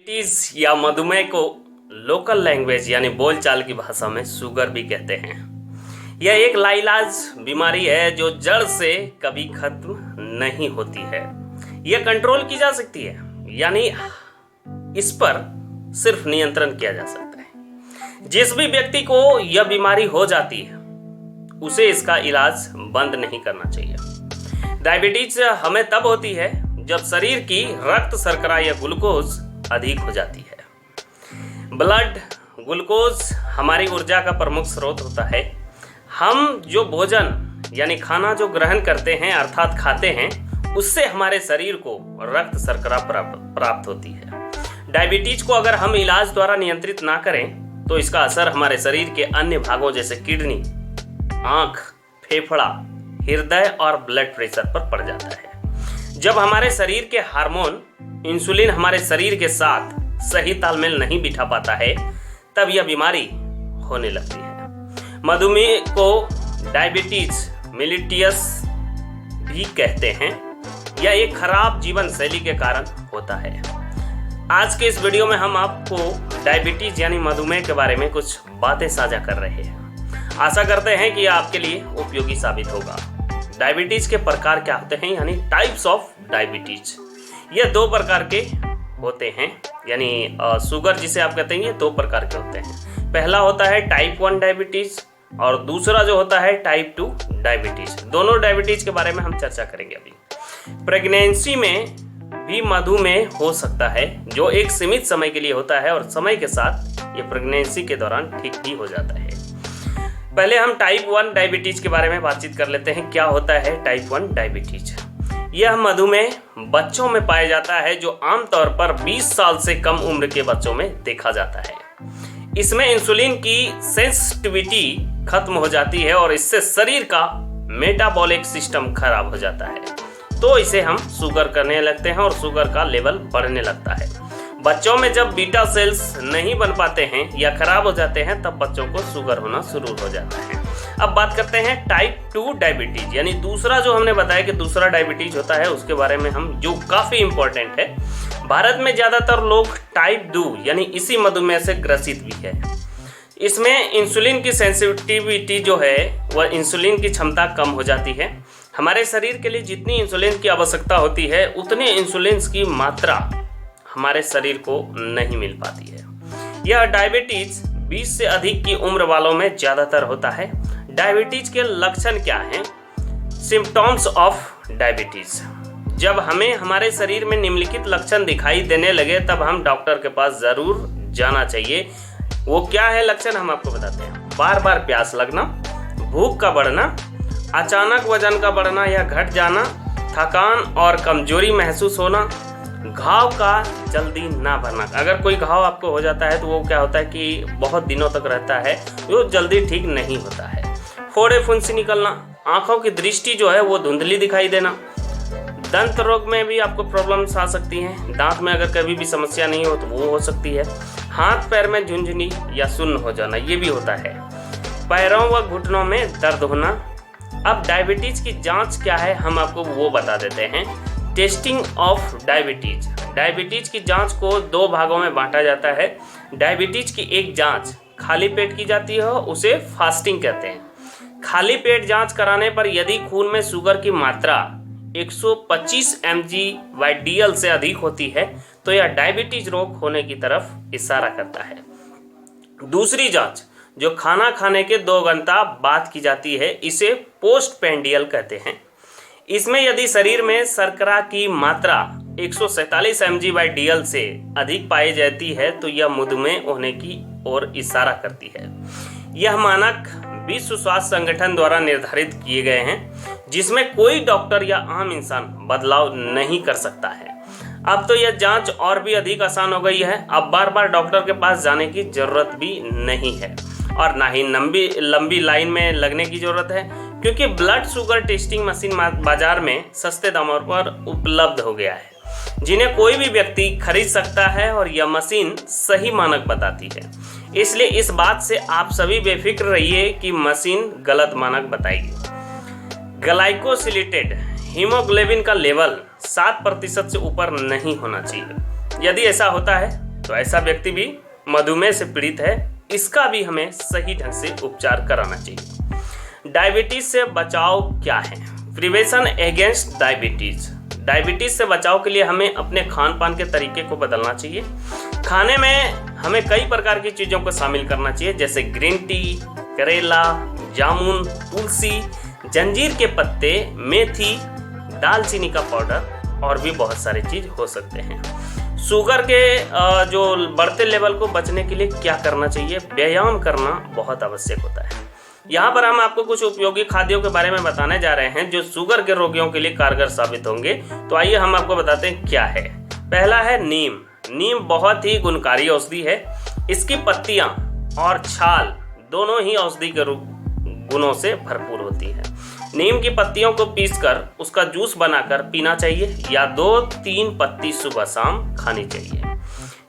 Diabetes या मधुमेह को लोकल लैंग्वेज यानी बोलचाल की भाषा में शुगर भी कहते हैं। यह एक लाइलाज बीमारी है जो जड़ से कभी खत्म नहीं होती है। यह कंट्रोल की जा सकती है, यानी इस पर सिर्फ नियंत्रण किया जा सकता है। जिस भी व्यक्ति को यह बीमारी हो जाती है उसे इसका इलाज बंद नहीं करना चाहिए। डायबिटीज हमें तब होती है जब शरीर की रक्त शर्करा या ग्लूकोज अधिक हो जाती है। ब्लड ग्लूकोज हमारी ऊर्जा का प्रमुख स्रोत होता है। हम जो भोजन यानी खाना जो ग्रहण करते हैं अर्थात खाते हैं, उससे हमारे शरीर को रक्त शर्करा प्राप्त होती है। डायबिटीज को अगर हम इलाज द्वारा नियंत्रित ना करें तो इसका असर हमारे शरीर के अन्य भागों जैसे किडनी, आंख, फेफड़ा, हृदय और ब्लड प्रेशर पर पड़ जाता है। जब हमारे शरीर के हार्मोन इंसुलिन हमारे शरीर के साथ सही तालमेल नहीं बिठा पाता है, तब यह बीमारी होने लगती है। मधुमेह को डायबिटीज मिलिटियस भी कहते हैं। यह एक खराब जीवन शैली के कारण होता है। आज के इस वीडियो में हम आपको डायबिटीज यानी मधुमेह के बारे में कुछ बातें साझा कर रहे हैं। आशा करते हैं कि यह आपके लिए उपयोगी साबित होगा। डायबिटीज के प्रकार क्या होते हैं, यानी टाइप्स ऑफ डायबिटीज। ये दो प्रकार के होते हैं, यानी शुगर जिसे आप कहते हैं, ये दो प्रकार के होते हैं। पहला होता है टाइप 1 डायबिटीज और दूसरा जो होता है टाइप 2 डायबिटीज। दोनों डायबिटीज के बारे में हम चर्चा करेंगे अभी। प्रेगनेंसी में भी मधुमेह हो सकता है, जो एक सीमित समय के लिए होता है और समय के साथ ये प्रेगनेंसी के दौरान ठीक भी हो जाता है। पहले हम टाइप 1 डायबिटीज के बारे में बातचीत कर लेते हैं। क्या होता है टाइप 1 डायबिटीज? यह मधुमेह बच्चों में पाया जाता है, जो आमतौर पर 20 साल से कम उम्र के बच्चों में देखा जाता है। इसमें इंसुलिन की सेंसिटिविटी खत्म हो जाती है और इससे शरीर का मेटाबॉलिक सिस्टम खराब हो जाता है, तो इसे हम शुगर करने लगते हैं और शुगर का लेवल बढ़ने लगता है। बच्चों में जब बीटा सेल्स नहीं बन पाते हैं या खराब हो जाते हैं, तब बच्चों को शुगर होना शुरू हो जाता है। अब बात करते हैं टाइप 2 डायबिटीज, यानी दूसरा जो हमने बताया कि दूसरा डायबिटीज होता है, उसके बारे में हम जो काफी इंपॉर्टेंट है। भारत में ज्यादातर लोग टाइप 2 यानी इसी मधुमेह से ग्रसित भी है। इसमें इंसुलिन की सेंसिटिविटी जो है वह इंसुलिन की क्षमता कम हो जाती है। हमारे शरीर के लिए जितनी इंसुलिन की आवश्यकता होती है उतनी इंसुलिन की मात्रा हमारे शरीर को नहीं मिल पाती है। यह डायबिटीज 20 से अधिक की उम्र वालों में ज्यादातर होता है। डायबिटीज के लक्षण क्या हैं? Symptoms of diabetes. जब हमें हमारे शरीर में निम्नलिखित लक्षण दिखाई देने लगे तब हम डॉक्टर के पास जरूर जाना चाहिए। वो क्या है लक्षण, हम आपको बताते हैं। बार बार प्यास लगना, भूख का बढ़ना, अचानक वजन का बढ़ना या घट जाना, थकान और कमजोरी महसूस होना, घाव का जल्दी ना भरना। अगर कोई घाव आपको हो जाता है तो वो क्या होता है कि बहुत दिनों तक रहता है, वो जल्दी ठीक नहीं होता है। फोड़े फुंसी निकलना, आंखों की दृष्टि जो है वो धुंधली दिखाई देना, दंत रोग में भी आपको प्रॉब्लम्स आ सकती हैं। दांत में अगर कभी भी समस्या नहीं हो तो वो हो सकती है। हाथ पैर में झुंझुनी या सुन्न हो जाना, ये भी होता है। पैरों व घुटनों में दर्द होना। अब डायबिटीज की जांच क्या है, हम आपको वो बता देते हैं। Testing of diabetes. डायबिटीज की जांच को दो भागों में बांटा जाता है। डायबिटीज की एक जांच खाली पेट की जाती है, उसे फास्टिंग कहते हैं। खाली पेट जांच कराने पर यदि खून में शुगर की मात्रा 125 mg/dl से अधिक होती है तो यह डायबिटीज रोग होने की तरफ इशारा करता है। दूसरी जांच जो खाना खाने के 2 घंटा बाद की जाती है, इसे पोस्ट पेंडियल कहते हैं। इसमें यदि शरीर में शर्करा की मात्रा 147 mg/dl से अधिक पाई जाती है तो यह मधुमेह होने की ओर इशारा करती है। यह मानक विश्व स्वास्थ्य संगठन द्वारा निर्धारित किए गए हैं, जिसमें कोई डॉक्टर या आम इंसान बदलाव नहीं कर सकता है। अब तो यह जांच और भी अधिक आसान हो गई है। अब बार बार डॉक्टर के पास जाने की जरूरत भी नहीं है और ना ही लंबी लाइन में लगने की जरूरत है, क्योंकि ब्लड शुगर टेस्टिंग मशीन बाजार में सस्ते दामों पर उपलब्ध हो गया है, जिन्हें कोई भी व्यक्ति खरीद सकता है और यह मशीन सही मानक बताती है। इसलिए इस बात से आप सभी बेफिक्र रहिए कि मशीन गलत मानक बताएगी। ग्लाइकोसिलेटेड हीमोग्लोबिन का लेवल 7% से ऊपर नहीं होना चाहिए। यदि ऐसा होता है तो ऐसा व्यक्ति भी मधुमेह से पीड़ित है, इसका भी हमें सही ढंग से उपचार कराना चाहिए। डायबिटीज से बचाव क्या है? Prevention against diabetes. डायबिटीज से बचाव के लिए हमें अपने खान पान के तरीके को बदलना चाहिए। खाने में हमें कई प्रकार की चीज़ों को शामिल करना चाहिए, जैसे ग्रीन टी, करेला, जामुन, तुलसी, जंजीर के पत्ते, मेथी, दालचीनी का पाउडर और भी बहुत सारी चीज़ हो सकते हैं। शुगर के जो बढ़ते लेवल को बचने के लिए क्या करना चाहिए? व्यायाम करना बहुत आवश्यक होता है। यहाँ पर हम आपको कुछ उपयोगी खाद्यों के बारे में बताने जा रहे हैं जो शुगर के रोगियों के लिए कारगर साबित होंगे। तो आइए हम आपको बताते हैं क्या है। पहला है नीम। नीम बहुत ही गुणकारी औषधि है। इसकी पत्तियां और छाल दोनों ही औषधि के गुणों से भरपूर होती है। नीम की पत्तियों को पीसकर उसका जूस बनाकर पीना चाहिए या 2-3 पत्ती सुबह शाम खानी चाहिए।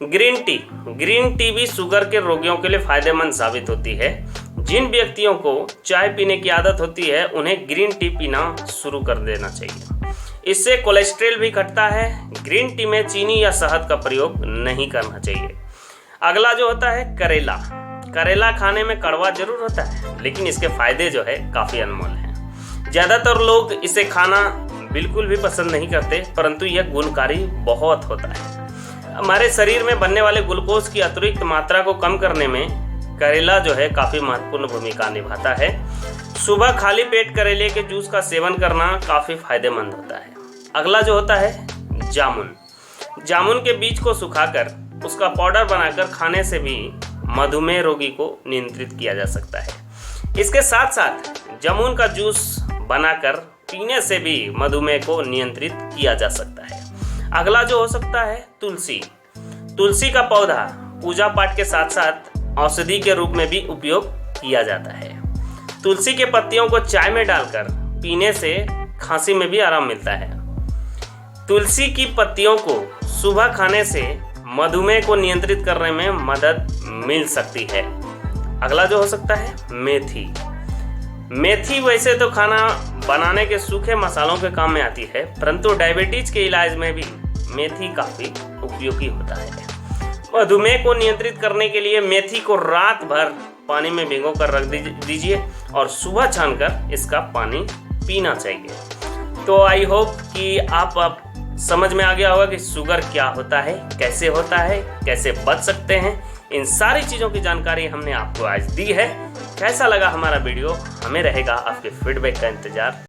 ग्रीन टी भी शुगर के रोगियों के लिए फायदेमंद साबित होती है। जिन व्यक्तियों को चाय पीने की आदत होती है उन्हें ग्रीन टी पीना शुरू कर देना चाहिए। इससे कोलेस्ट्रॉल भी घटता है। ग्रीन टी में चीनी या शहद का प्रयोग नहीं करना चाहिए। अगला जो होता है करेला। करेला खाने में कड़वा जरूर होता है, लेकिन इसके फायदे जो है काफ़ी अनमोल हैं। ज़्यादातर लोग इसे खाना बिल्कुल भी पसंद नहीं करते, परंतु यह गुणकारी बहुत होता है। हमारे शरीर में बनने वाले ग्लूकोज की अतिरिक्त मात्रा को कम करने में करेला जो है काफ़ी महत्वपूर्ण भूमिका निभाता है। सुबह खाली पेट करेले के जूस का सेवन करना काफ़ी फायदेमंद होता है। अगला जो होता है जामुन। जामुन के बीज को सुखाकर उसका पाउडर बनाकर खाने से भी मधुमेह रोगी को नियंत्रित किया जा सकता है। इसके साथ साथ जामुन का जूस बनाकर पीने से भी मधुमेह को नियंत्रित किया जा सकता है। अगला जो हो सकता है तुलसी। तुलसी का पौधा पूजा पाठ के साथ साथ औषधि के रूप में भी उपयोग किया जाता है। तुलसी के पत्तियों को चाय में डालकर पीने से खांसी में भी आराम मिलता है। तुलसी की पत्तियों को सुबह खाने से मधुमेह को नियंत्रित करने में मदद मिल सकती है। अगला जो हो सकता है मेथी। मेथी वैसे तो खाना बनाने के सूखे मसालों के काम में आती है, परंतु डायबिटीज के इलाज में भी मेथी काफ़ी उपयोगी होता है। मधुमेह को नियंत्रित करने के लिए मेथी को रात भर पानी में भिगो कर रख दीजिए और सुबह छानकर इसका पानी पीना चाहिए। तो आई होप कि आप समझ में आ गया होगा कि शुगर क्या होता है, कैसे बच सकते हैं। इन सारी चीज़ों की जानकारी हमने आपको आज दी है। कैसा लगा हमारा वीडियो? हमें रहेगा आपके फीडबैक का इंतजार।